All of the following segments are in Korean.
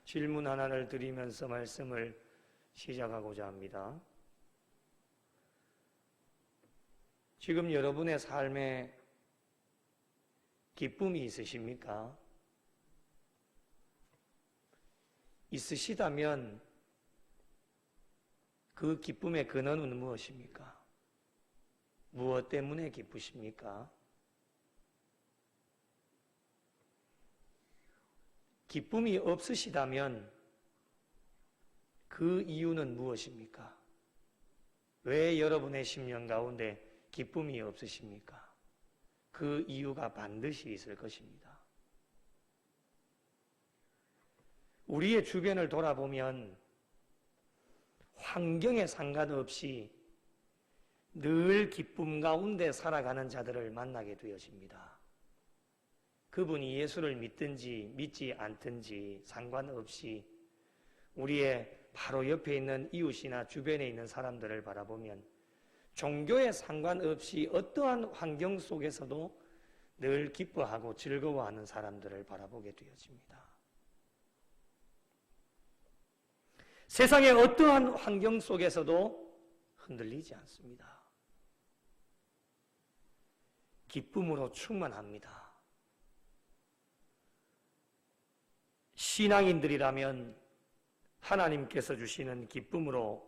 질문 하나를 드리면서 말씀을 시작하고자 합니다. 지금 여러분의 삶에 기쁨이 있으십니까? 있으시다면 그 기쁨의 근원은 무엇입니까? 무엇 때문에 기쁘십니까? 기쁨이 없으시다면 그 이유는 무엇입니까? 왜 여러분의 심령 가운데 기쁨이 없으십니까? 그 이유가 반드시 있을 것입니다. 우리의 주변을 돌아보면 환경에 상관없이 늘 기쁨 가운데 살아가는 자들을 만나게 되어집니다. 그분이 예수를 믿든지 믿지 않든지 상관없이 우리의 바로 옆에 있는 이웃이나 주변에 있는 사람들을 바라보면 종교에 상관없이 어떠한 환경 속에서도 늘 기뻐하고 즐거워하는 사람들을 바라보게 되어집니다. 세상의 어떠한 환경 속에서도 흔들리지 않습니다. 기쁨으로 충만합니다. 신앙인들이라면 하나님께서 주시는 기쁨으로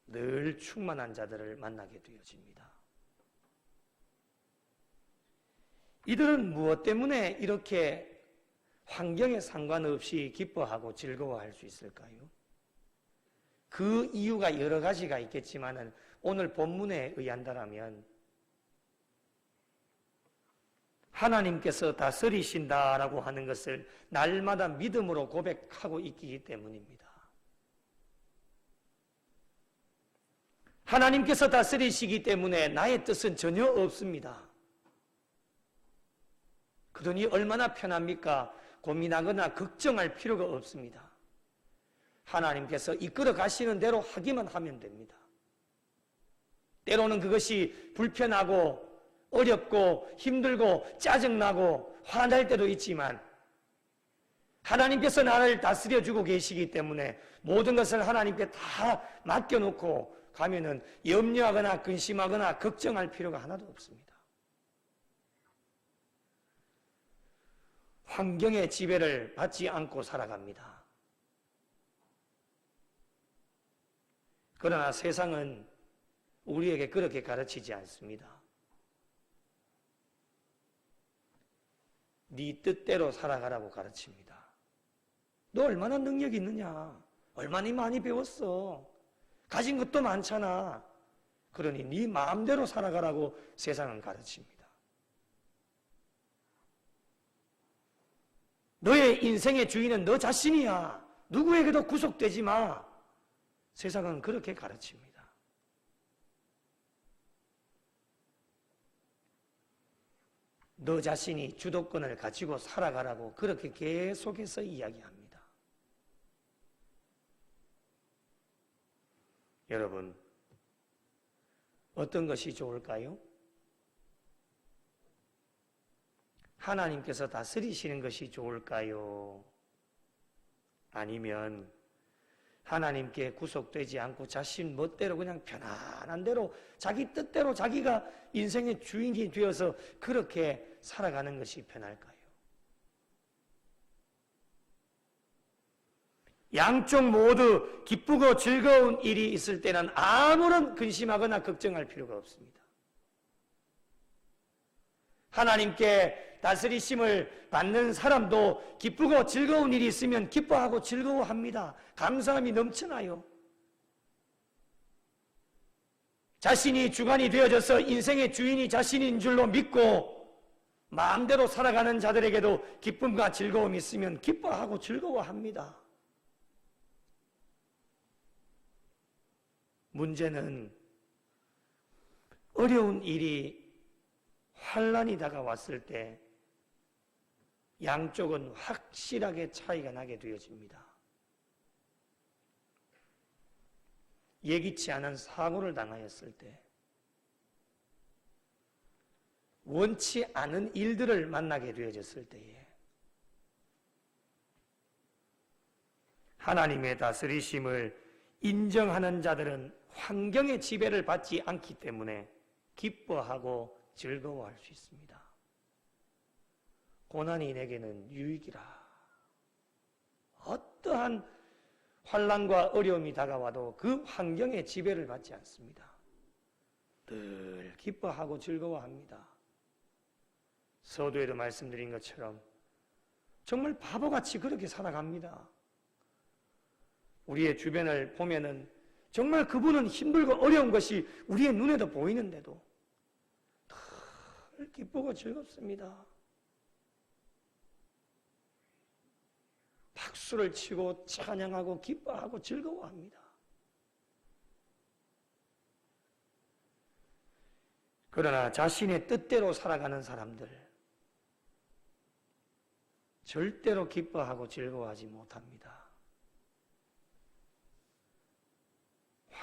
늘 충만한 자들을 만나게 되어집니다. 이들은 무엇 때문에 이렇게 환경에 상관없이 기뻐하고 즐거워할 수 있을까요? 그 이유가 여러 가지가 있겠지만 오늘 본문에 의한다면 하나님께서 다스리신다라고 하는 것을 날마다 믿음으로 고백하고 있기 때문입니다. 하나님께서 다스리시기 때문에 나의 뜻은 전혀 없습니다. 그러니 얼마나 편합니까? 고민하거나 걱정할 필요가 없습니다. 하나님께서 이끌어 가시는 대로 하기만 하면 됩니다. 때로는 그것이 불편하고 어렵고 힘들고 짜증나고 화날 때도 있지만 하나님께서 나를 다스려주고 계시기 때문에 모든 것을 하나님께 다 맡겨놓고 가면은 염려하거나 근심하거나 걱정할 필요가 하나도 없습니다. 환경의 지배를 받지 않고 살아갑니다. 그러나 세상은 우리에게 그렇게 가르치지 않습니다. 네 뜻대로 살아가라고 가르칩니다. 너 얼마나 능력이 있느냐? 얼마나 많이 배웠어? 가진 것도 많잖아. 그러니 네 마음대로 살아가라고 세상은 가르칩니다. 너의 인생의 주인은 너 자신이야. 누구에게도 구속되지 마. 세상은 그렇게 가르칩니다. 너 자신이 주도권을 가지고 살아가라고 그렇게 계속해서 이야기합니다. 여러분, 어떤 것이 좋을까요? 하나님께서 다스리시는 것이 좋을까요? 아니면 하나님께 구속되지 않고 자신 멋대로 그냥 편안한 대로 자기 뜻대로 자기가 인생의 주인이 되어서 그렇게 살아가는 것이 편할까요? 양쪽 모두 기쁘고 즐거운 일이 있을 때는 아무런 근심하거나 걱정할 필요가 없습니다. 하나님께 다스리심을 받는 사람도 기쁘고 즐거운 일이 있으면 기뻐하고 즐거워합니다. 감사함이 넘쳐나요. 자신이 주관이 되어져서 인생의 주인이 자신인 줄로 믿고 마음대로 살아가는 자들에게도 기쁨과 즐거움이 있으면 기뻐하고 즐거워합니다. 문제는 어려운 일이 환난이 다가왔을 때 양쪽은 확실하게 차이가 나게 되어집니다. 예기치 않은 사고를 당하였을 때, 원치 않은 일들을 만나게 되어졌을 때에 하나님의 다스리심을 인정하는 자들은 환경의 지배를 받지 않기 때문에 기뻐하고 즐거워할 수 있습니다. 고난이 내게는 유익이라. 어떠한 환난과 어려움이 다가와도 그 환경의 지배를 받지 않습니다. 늘 기뻐하고 즐거워합니다. 서두에도 말씀드린 것처럼 정말 바보같이 그렇게 살아갑니다. 우리의 주변을 보면은 정말 그분은 힘들고 어려운 것이 우리의 눈에도 보이는데도 늘 기쁘고 즐겁습니다. 박수를 치고 찬양하고 기뻐하고 즐거워합니다. 그러나 자신의 뜻대로 살아가는 사람들 절대로 기뻐하고 즐거워하지 못합니다.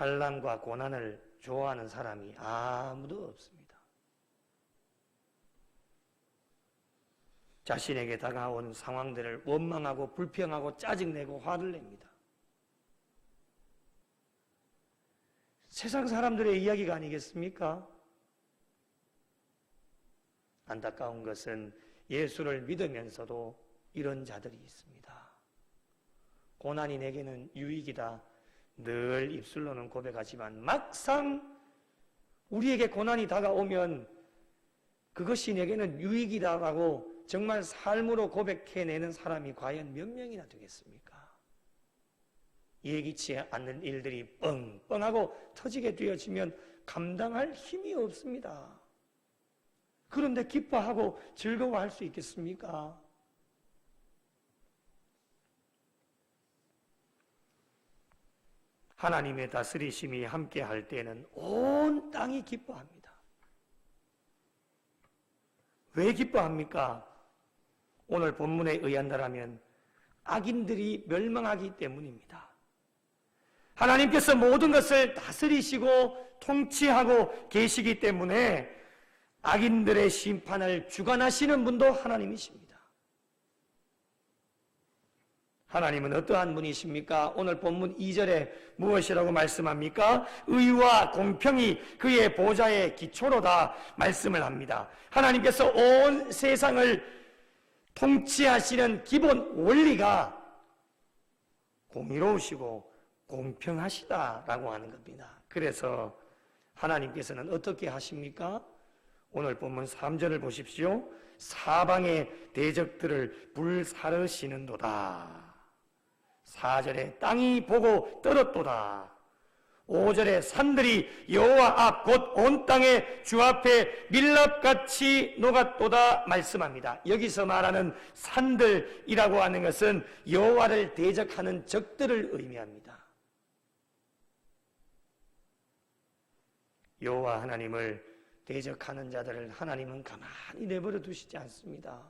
환난과 고난을 좋아하는 사람이 아무도 없습니다. 자신에게 다가온 상황들을 원망하고 불평하고 짜증내고 화를 냅니다. 세상 사람들의 이야기가 아니겠습니까? 안타까운 것은 예수를 믿으면서도 이런 자들이 있습니다. 고난이 내게는 유익이다. 늘 입술로는 고백하지만 막상 우리에게 고난이 다가오면 그것이 내게는 유익이다라고 정말 삶으로 고백해내는 사람이 과연 몇 명이나 되겠습니까? 예기치 않는 일들이 뻥뻥하고 터지게 되어지면 감당할 힘이 없습니다. 그런데 기뻐하고 즐거워할 수 있겠습니까? 하나님의 다스리심이 함께할 때는 온 땅이 기뻐합니다. 왜 기뻐합니까? 오늘 본문에 의한다라면 악인들이 멸망하기 때문입니다. 하나님께서 모든 것을 다스리시고 통치하고 계시기 때문에 악인들의 심판을 주관하시는 분도 하나님이십니다. 하나님은 어떠한 분이십니까? 오늘 본문 2절에 무엇이라고 말씀합니까? 의와 공평이 그의 보좌의 기초로다 말씀을 합니다. 하나님께서 온 세상을 통치하시는 기본 원리가 공의로우시고 공평하시다라고 하는 겁니다. 그래서 하나님께서는 어떻게 하십니까? 오늘 본문 3절을 보십시오. 사방의 대적들을 불사르시는도다. 4절에 땅이 보고 떨었도다. 5절에 산들이 여호와 앞 곧 온 땅의 주 앞에 밀랍같이 녹았도다 말씀합니다. 여기서 말하는 산들이라고 하는 것은 여호와를 대적하는 적들을 의미합니다. 여호와 하나님을 대적하는 자들을 하나님은 가만히 내버려 두시지 않습니다.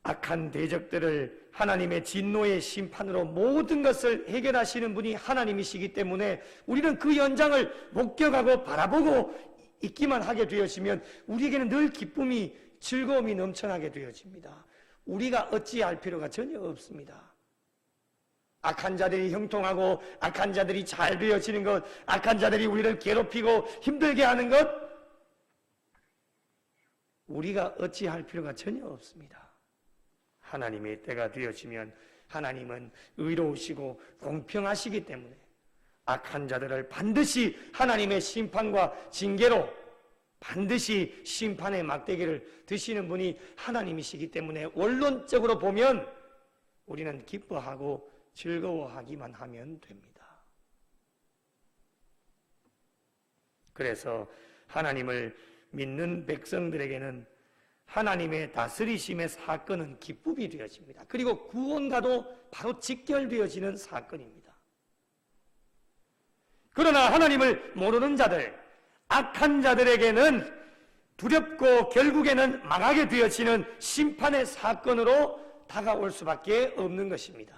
악한 대적들을 하나님의 진노의 심판으로 모든 것을 해결하시는 분이 하나님이시기 때문에 우리는 그 현장을 목격하고 바라보고 있기만 하게 되어지면 우리에게는 늘 기쁨이 즐거움이 넘쳐나게 되어집니다. 우리가 어찌할 필요가 전혀 없습니다. 악한 자들이 형통하고 악한 자들이 잘 되어지는 것, 악한 자들이 우리를 괴롭히고 힘들게 하는 것, 우리가 어찌할 필요가 전혀 없습니다. 하나님의 때가 되어지면 하나님은 의로우시고 공평하시기 때문에 악한 자들을 반드시 하나님의 심판과 징계로 반드시 심판의 막대기를 드시는 분이 하나님이시기 때문에 원론적으로 보면 우리는 기뻐하고 즐거워하기만 하면 됩니다. 그래서 하나님을 믿는 백성들에게는 하나님의 다스리심의 사건은 기쁨이 되어집니다. 그리고 구원과도 바로 직결되어지는 사건입니다. 그러나 하나님을 모르는 자들, 악한 자들에게는 두렵고 결국에는 망하게 되어지는 심판의 사건으로 다가올 수밖에 없는 것입니다.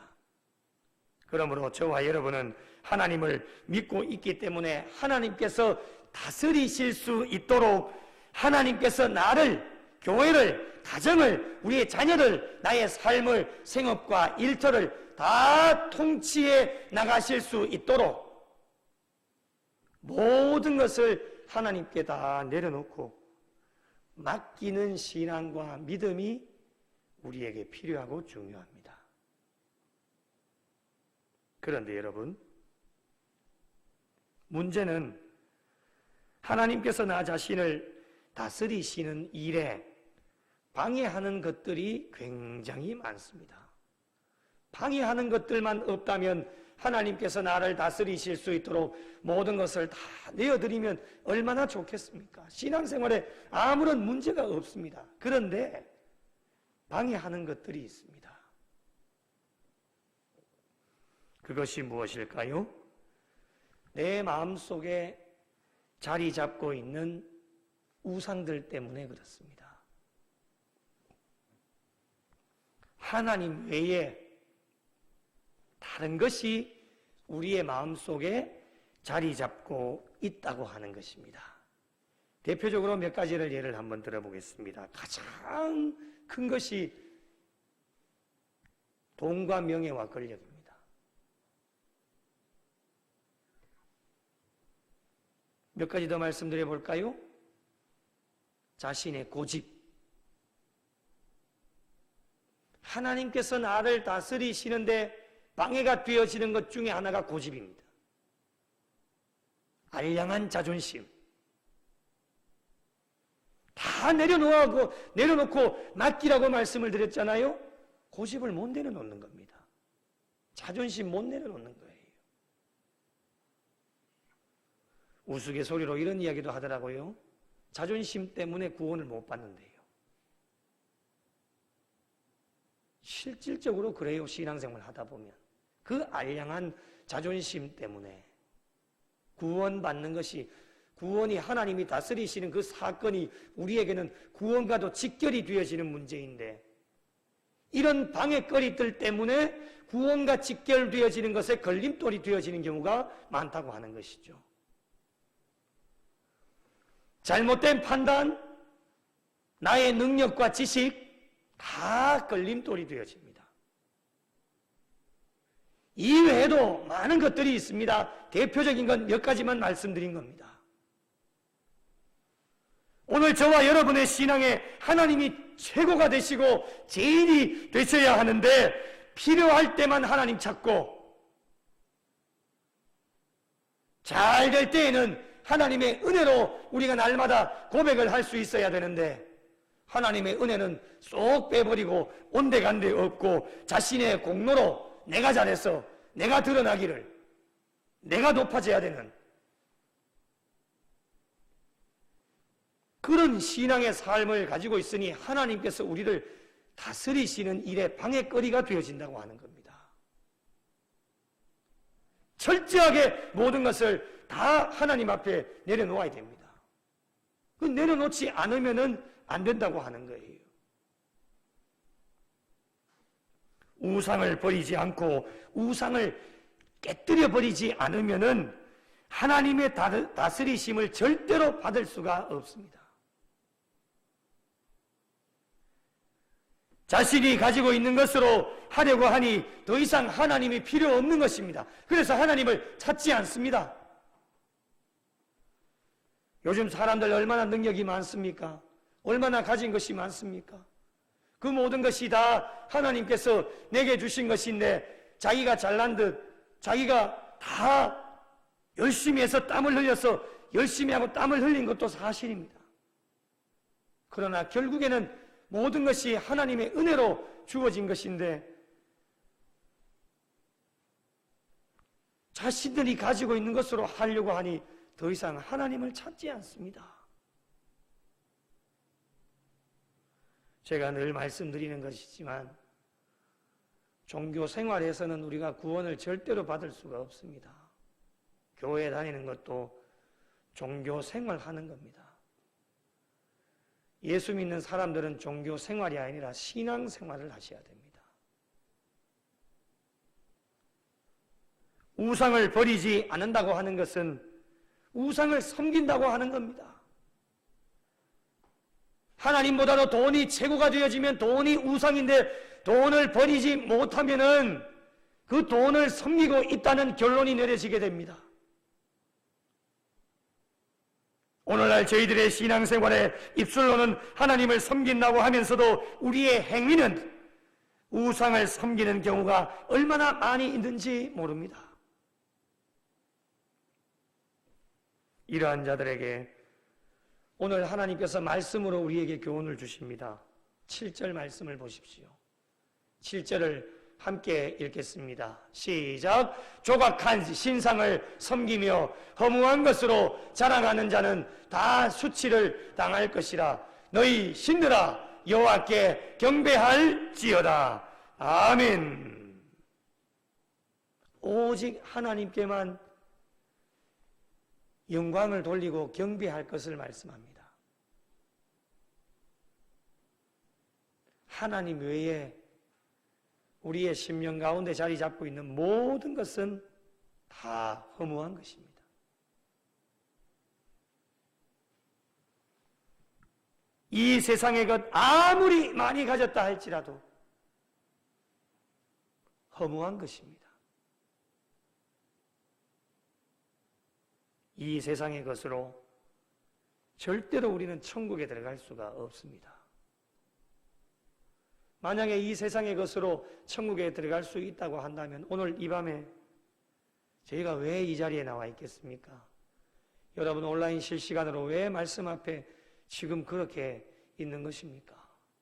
그러므로 저와 여러분은 하나님을 믿고 있기 때문에 하나님께서 다스리실 수 있도록 하나님께서 나를 교회를, 가정을, 우리의 자녀들, 나의 삶을, 생업과 일터를 다 통치해 나가실 수 있도록 모든 것을 하나님께 다 내려놓고 맡기는 신앙과 믿음이 우리에게 필요하고 중요합니다. 그런데 여러분, 문제는 하나님께서 나 자신을 다스리시는 일에 방해하는 것들이 굉장히 많습니다. 방해하는 것들만 없다면 하나님께서 나를 다스리실 수 있도록 모든 것을 다 내어드리면 얼마나 좋겠습니까? 신앙생활에 아무런 문제가 없습니다. 그런데 방해하는 것들이 있습니다. 그것이 무엇일까요? 내 마음속에 자리 잡고 있는 우상들 때문에 그렇습니다. 하나님 외에 다른 것이 우리의 마음속에 자리 잡고 있다고 하는 것입니다. 대표적으로 몇 가지를 예를 한번 들어보겠습니다. 가장 큰 것이 돈과 명예와 권력입니다. 몇 가지 더 말씀드려 볼까요? 자신의 고집. 하나님께서 나를 다스리시는데 방해가 되어지는 것 중에 하나가 고집입니다. 알량한 자존심. 다 내려놓고 맡기라고 말씀을 드렸잖아요. 고집을 못 내려놓는 겁니다. 자존심 못 내려놓는 거예요. 우스갯소리로 이런 이야기도 하더라고요. 자존심 때문에 구원을 못 받는데요. 실질적으로 그래요. 신앙생활 하다 보면. 그 알량한 자존심 때문에 구원받는 것이, 구원이 하나님이 다스리시는 그 사건이 우리에게는 구원과도 직결이 되어지는 문제인데, 이런 방해거리들 때문에 구원과 직결되어지는 것에 걸림돌이 되어지는 경우가 많다고 하는 것이죠. 잘못된 판단, 나의 능력과 지식 다 걸림돌이 되어집니다. 이외에도 많은 것들이 있습니다. 대표적인 건 몇 가지만 말씀드린 겁니다. 오늘 저와 여러분의 신앙에 하나님이 최고가 되시고 제일이 되셔야 하는데, 필요할 때만 하나님 찾고 잘 될 때에는 하나님의 은혜로 우리가 날마다 고백을 할 수 있어야 되는데, 하나님의 은혜는 쏙 빼버리고 온데간데 없고 자신의 공로로 내가 잘해서 내가 드러나기를, 내가 높아져야 되는 그런 신앙의 삶을 가지고 있으니 하나님께서 우리를 다스리시는 일에 방해거리가 되어진다고 하는 겁니다. 철저하게 모든 것을 다 하나님 앞에 내려놓아야 됩니다. 그 내려놓지 않으면 안 된다고 하는 거예요. 우상을 버리지 않고 우상을 깨뜨려 버리지 않으면 하나님의 다스리심을 절대로 받을 수가 없습니다. 자신이 가지고 있는 것으로 하려고 하니 더 이상 하나님이 필요 없는 것입니다. 그래서 하나님을 찾지 않습니다. 요즘 사람들 얼마나 능력이 많습니까? 얼마나 가진 것이 많습니까? 그 모든 것이 다 하나님께서 내게 주신 것인데, 자기가 잘난 듯 자기가 다 열심히 해서 땀을 흘려서 열심히 하고 땀을 흘린 것도 사실입니다. 그러나 결국에는 모든 것이 하나님의 은혜로 주어진 것인데, 자신들이 가지고 있는 것으로 하려고 하니 더 이상 하나님을 찾지 않습니다. 제가 늘 말씀드리는 것이지만, 종교 생활에서는 우리가 구원을 절대로 받을 수가 없습니다. 교회 다니는 것도 종교 생활하는 겁니다. 예수 믿는 사람들은 종교 생활이 아니라 신앙 생활을 하셔야 됩니다. 우상을 버리지 않는다고 하는 것은 우상을 섬긴다고 하는 겁니다. 하나님보다도 돈이 최고가 되어지면 돈이 우상인데 돈을 버리지 못하면은 그 돈을 섬기고 있다는 결론이 내려지게 됩니다. 오늘날 저희들의 신앙생활에 입술로는 하나님을 섬긴다고 하면서도 우리의 행위는 우상을 섬기는 경우가 얼마나 많이 있는지 모릅니다. 이러한 자들에게 오늘 하나님께서 말씀으로 우리에게 교훈을 주십니다. 7절 말씀을 보십시오. 7절을 함께 읽겠습니다. 시작. 조각한 신상을 섬기며 허무한 것으로 자랑하는 자는 다 수치를 당할 것이라. 너희 신들아 여호와께 경배할지어다. 아멘. 오직 하나님께만 영광을 돌리고 경배할 것을 말씀합니다. 하나님 외에 우리의 심령 가운데 자리 잡고 있는 모든 것은 다 허무한 것입니다. 이 세상의 것 아무리 많이 가졌다 할지라도 허무한 것입니다. 이 세상의 것으로 절대로 우리는 천국에 들어갈 수가 없습니다. 만약에 이 세상의 것으로 천국에 들어갈 수 있다고 한다면 오늘 이 밤에 저희가 왜 이 자리에 나와 있겠습니까? 여러분 온라인 실시간으로 왜 말씀 앞에 지금 그렇게 있는 것입니까?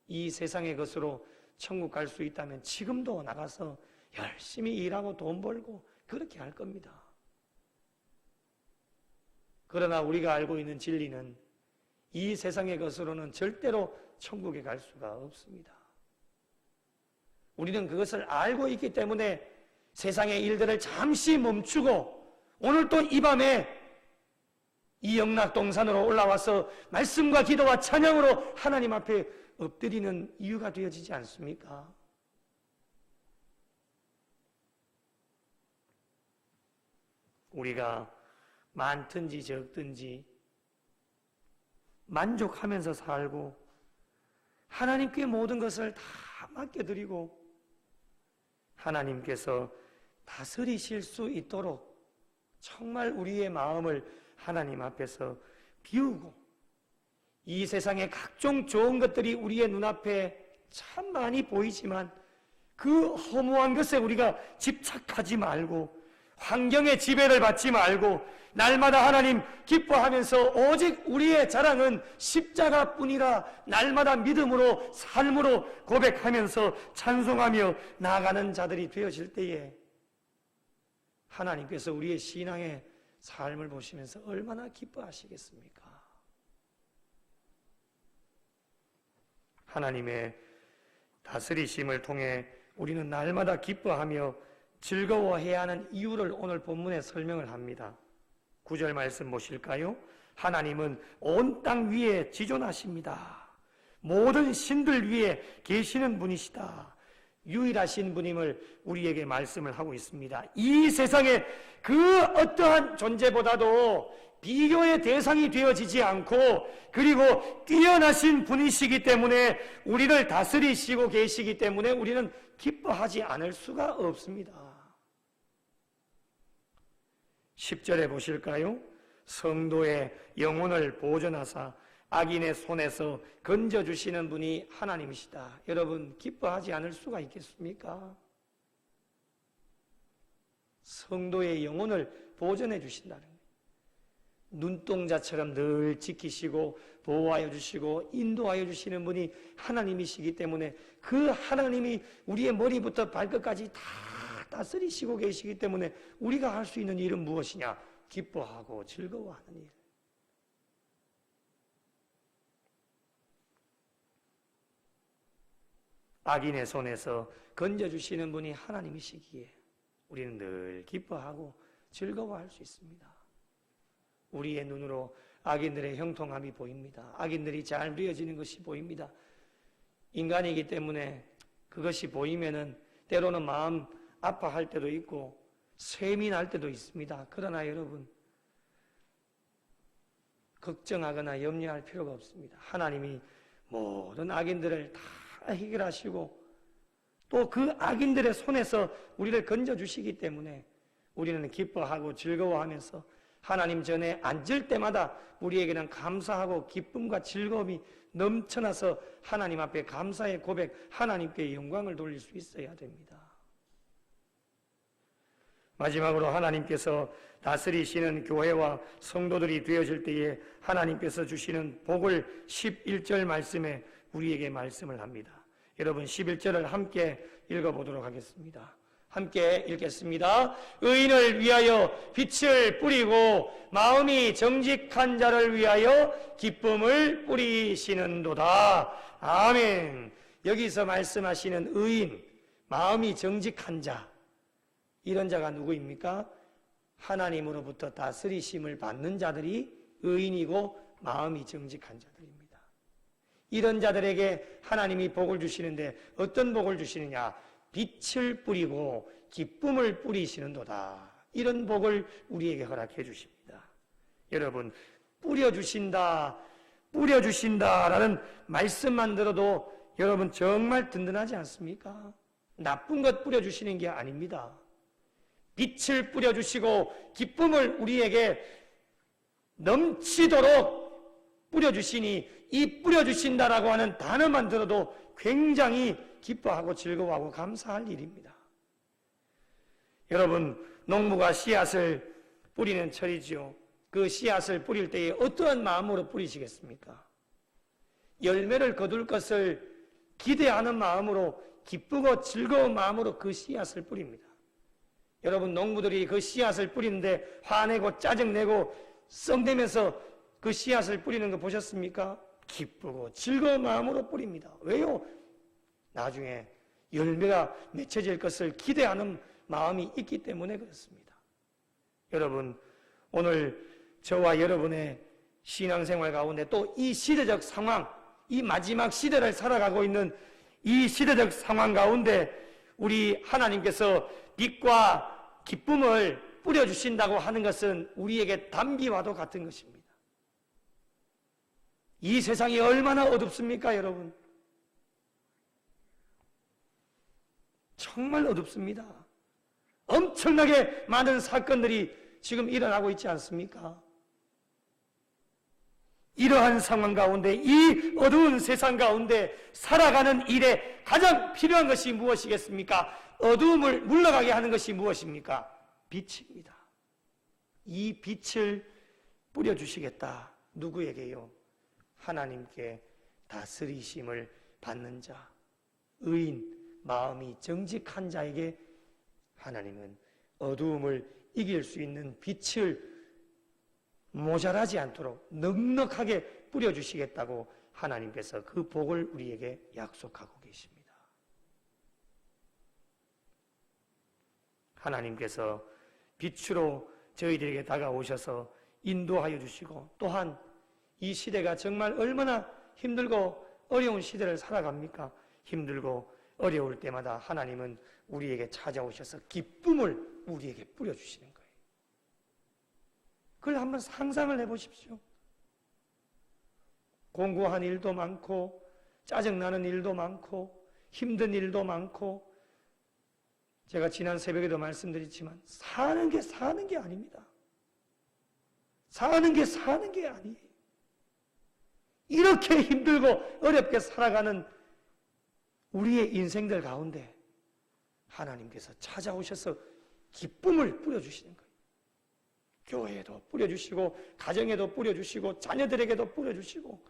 이 세상의 것으로 천국 갈 수 있다면 지금도 나가서 열심히 일하고 돈 벌고 그렇게 할 겁니다. 그러나 우리가 알고 있는 진리는 이 세상의 것으로는 절대로 천국에 갈 수가 없습니다. 우리는 그것을 알고 있기 때문에 세상의 일들을 잠시 멈추고 오늘 또 이 밤에 이 영락동산으로 올라와서 말씀과 기도와 찬양으로 하나님 앞에 엎드리는 이유가 되어지지 않습니까? 우리가 많든지 적든지 만족하면서 살고 하나님께 모든 것을 다 맡겨드리고 하나님께서 다스리실 수 있도록 정말 우리의 마음을 하나님 앞에서 비우고 이 세상의 각종 좋은 것들이 우리의 눈앞에 참 많이 보이지만 그 허무한 것에 우리가 집착하지 말고 환경의 지배를 받지 말고 날마다 하나님 기뻐하면서 오직 우리의 자랑은 십자가뿐이라 날마다 믿음으로 삶으로 고백하면서 찬송하며 나아가는 자들이 되어질 때에 하나님께서 우리의 신앙의 삶을 보시면서 얼마나 기뻐하시겠습니까? 하나님의 다스리심을 통해 우리는 날마다 기뻐하며 즐거워해야 하는 이유를 오늘 본문에 설명을 합니다. 9절 말씀 보실까요? 하나님은 온 땅 위에 지존하십니다. 모든 신들 위에 계시는 분이시다. 유일하신 분임을 우리에게 말씀을 하고 있습니다. 이 세상에 그 어떠한 존재보다도 비교의 대상이 되어지지 않고 그리고 뛰어나신 분이시기 때문에 우리를 다스리시고 계시기 때문에 우리는 기뻐하지 않을 수가 없습니다. 10절에 보실까요? 성도의 영혼을 보존하사 악인의 손에서 건져주시는 분이 하나님이시다. 여러분 기뻐하지 않을 수가 있겠습니까? 성도의 영혼을 보존해 주신다는 거예요. 눈동자처럼 늘 지키시고 보호하여 주시고 인도하여 주시는 분이 하나님이시기 때문에 그 하나님이 우리의 머리부터 발끝까지 다 다스리시고 계시기 때문에 우리가 할 수 있는 일은 무엇이냐? 기뻐하고 즐거워하는 일. 악인의 손에서 건져주시는 분이 하나님이시기에 우리는 늘 기뻐하고 즐거워할 수 있습니다. 우리의 눈으로 악인들의 형통함이 보입니다. 악인들이 잘 되어지는 것이 보입니다. 인간이기 때문에 그것이 보이면은 때로는 마음 아파할 때도 있고 쇠민할 때도 있습니다. 그러나 여러분 걱정하거나 염려할 필요가 없습니다. 하나님이 모든 악인들을 다 해결하시고 또 그 악인들의 손에서 우리를 건져주시기 때문에 우리는 기뻐하고 즐거워하면서 하나님 전에 앉을 때마다 우리에게는 감사하고 기쁨과 즐거움이 넘쳐나서 하나님 앞에 감사의 고백, 하나님께 영광을 돌릴 수 있어야 됩니다. 마지막으로 하나님께서 다스리시는 교회와 성도들이 되어질 때에 하나님께서 주시는 복을 11절 말씀에 우리에게 말씀을 합니다. 여러분 11절을 함께 읽어보도록 하겠습니다. 함께 읽겠습니다. 의인을 위하여 빛을 뿌리고 마음이 정직한 자를 위하여 기쁨을 뿌리시는도다. 아멘. 여기서 말씀하시는 의인, 마음이 정직한 자, 이런 자가 누구입니까? 하나님으로부터 다스리심을 받는 자들이 의인이고 마음이 정직한 자들입니다. 이런 자들에게 하나님이 복을 주시는데 어떤 복을 주시느냐? 빛을 뿌리고 기쁨을 뿌리시는도다. 이런 복을 우리에게 허락해 주십니다. 여러분, 뿌려주신다라는 말씀만 들어도 여러분 정말 든든하지 않습니까? 나쁜 것 뿌려주시는 게 아닙니다. 빛을 뿌려주시고 기쁨을 우리에게 넘치도록 뿌려주시니 이 뿌려주신다라고 하는 단어만 들어도 굉장히 기뻐하고 즐거워하고 감사할 일입니다. 여러분, 농부가 씨앗을 뿌리는 철이지요. 그 씨앗을 뿌릴 때에 어떠한 마음으로 뿌리시겠습니까? 열매를 거둘 것을 기대하는 마음으로, 기쁘고 즐거운 마음으로 그 씨앗을 뿌립니다. 여러분, 농부들이 그 씨앗을 뿌리는데 화내고 짜증내고 썩내면서 그 씨앗을 뿌리는 거 보셨습니까? 기쁘고 즐거운 마음으로 뿌립니다. 왜요? 나중에 열매가 맺혀질 것을 기대하는 마음이 있기 때문에 그렇습니다. 여러분, 오늘 저와 여러분의 신앙생활 가운데 또 이 시대적 상황, 이 마지막 시대를 살아가고 있는 이 시대적 상황 가운데 우리 하나님께서 빛과 기쁨을 뿌려주신다고 하는 것은 우리에게 담비와도 같은 것입니다. 이 세상이 얼마나 어둡습니까, 여러분? 정말 어둡습니다. 엄청나게 많은 사건들이 지금 일어나고 있지 않습니까? 이러한 상황 가운데, 이 어두운 세상 가운데 살아가는 일에 가장 필요한 것이 무엇이겠습니까? 어두움을 물러가게 하는 것이 무엇입니까? 빛입니다. 이 빛을 뿌려주시겠다. 누구에게요? 하나님께 다스리심을 받는 자, 의인, 마음이 정직한 자에게 하나님은 어두움을 이길 수 있는 빛을 모자라지 않도록 넉넉하게 뿌려주시겠다고 하나님께서 그 복을 우리에게 약속하고 계십니다. 하나님께서 빛으로 저희들에게 다가오셔서 인도하여 주시고, 또한 이 시대가 정말 얼마나 힘들고 어려운 시대를 살아갑니까? 힘들고 어려울 때마다 하나님은 우리에게 찾아오셔서 기쁨을 우리에게 뿌려주시는 거예요. 그걸 한번 상상을 해보십시오. 공고한 일도 많고 짜증나는 일도 많고 힘든 일도 많고, 제가 지난 새벽에도 말씀드렸지만 사는 게 아닙니다. 사는 게 아니에요. 이렇게 힘들고 어렵게 살아가는 우리의 인생들 가운데 하나님께서 찾아오셔서 기쁨을 뿌려주시는 거예요. 교회에도 뿌려주시고, 가정에도 뿌려주시고, 자녀들에게도 뿌려주시고,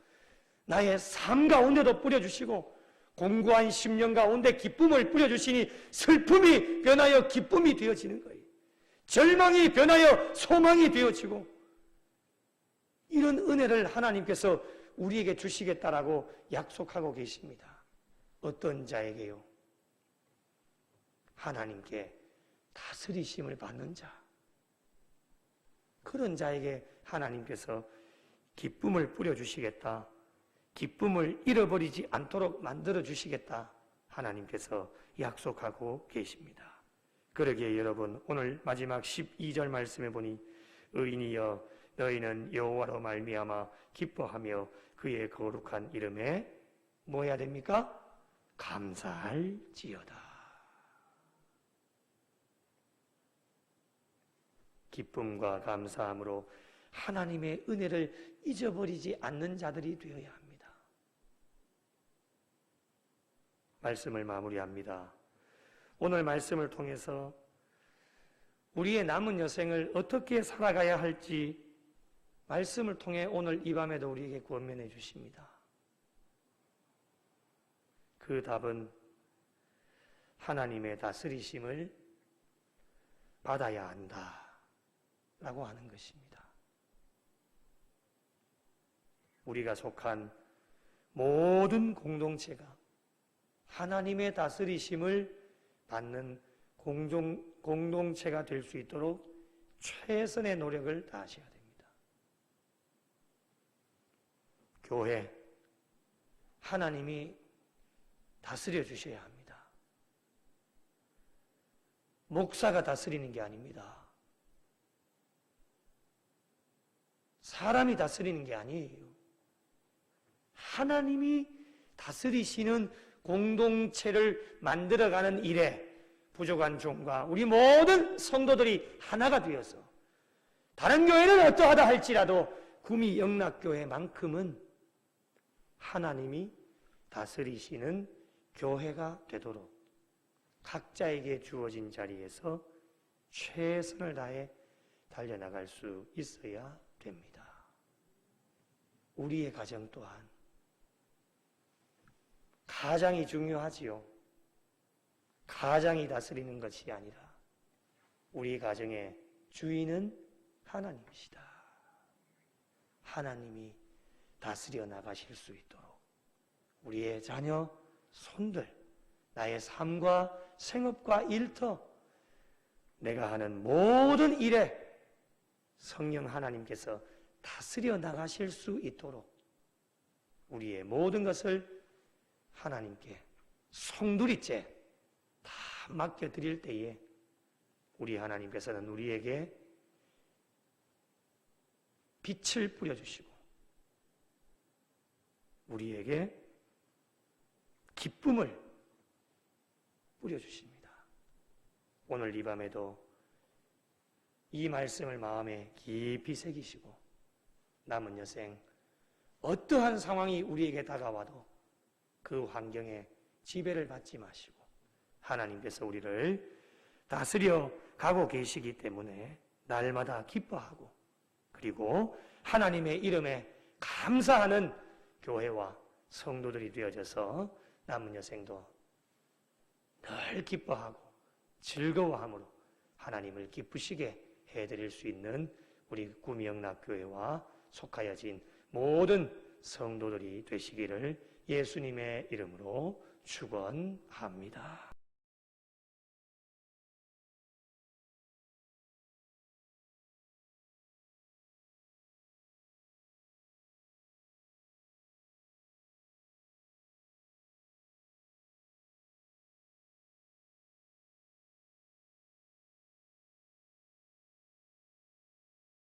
나의 삶 가운데도 뿌려주시고, 공고한 10년 가운데 기쁨을 뿌려주시니 슬픔이 변하여 기쁨이 되어지는 거예요. 절망이 변하여 소망이 되어지고, 이런 은혜를 하나님께서 우리에게 주시겠다라고 약속하고 계십니다. 어떤 자에게요? 하나님께 다스리심을 받는 자, 그런 자에게 하나님께서 기쁨을 뿌려주시겠다, 기쁨을 잃어버리지 않도록 만들어주시겠다 하나님께서 약속하고 계십니다. 그러기에 여러분, 오늘 마지막 12절 말씀에 보니 의인이여 너희는 여호와로 말미암아 기뻐하며 그의 거룩한 이름에 뭐 해야 됩니까? 감사할지어다. 기쁨과 감사함으로 하나님의 은혜를 잊어버리지 않는 자들이 되어야 합니다. 말씀을 마무리합니다. 오늘 말씀을 통해서 우리의 남은 여생을 어떻게 살아가야 할지 말씀을 통해 오늘 이 밤에도 우리에게 권면해 주십니다. 그 답은 하나님의 다스리심을 받아야 한다 라고 하는 것입니다. 우리가 속한 모든 공동체가 하나님의 다스리심을 받는 공동체가 될 수 있도록 최선의 노력을 다하셔야 됩니다. 교회, 하나님이 다스려 주셔야 합니다. 목사가 다스리는 게 아닙니다. 사람이 다스리는 게 아니에요. 하나님이 다스리시는 공동체를 만들어가는 일에 부족한 종과 우리 모든 성도들이 하나가 되어서 다른 교회는 어떠하다 할지라도 구미 영락교회만큼은 하나님이 다스리시는 교회가 되도록 각자에게 주어진 자리에서 최선을 다해 달려나갈 수 있어야 됩니다. 우리의 가정 또한 가장이 중요하지요. 가장이 다스리는 것이 아니라 우리 가정의 주인은 하나님이시다. 하나님이 다스려 나가실 수 있도록 우리의 자녀, 손들, 나의 삶과 생업과 일터, 내가 하는 모든 일에 성령 하나님께서 다스려 나가실 수 있도록 우리의 모든 것을 하나님께 송두리째 다 맡겨드릴 때에 우리 하나님께서는 우리에게 빛을 뿌려주시고 우리에게 기쁨을 뿌려주십니다. 오늘 이 밤에도 이 말씀을 마음에 깊이 새기시고 남은 여생 어떠한 상황이 우리에게 다가와도 그 환경에 지배를 받지 마시고 하나님께서 우리를 다스려 가고 계시기 때문에 날마다 기뻐하고 그리고 하나님의 이름에 감사하는 교회와 성도들이 되어져서 남은 여생도 늘 기뻐하고 즐거워함으로 하나님을 기쁘시게 해드릴 수 있는 우리 구미영락교회와 속하여진 모든 성도들이 되시기를 예수님의 이름으로 축원합니다.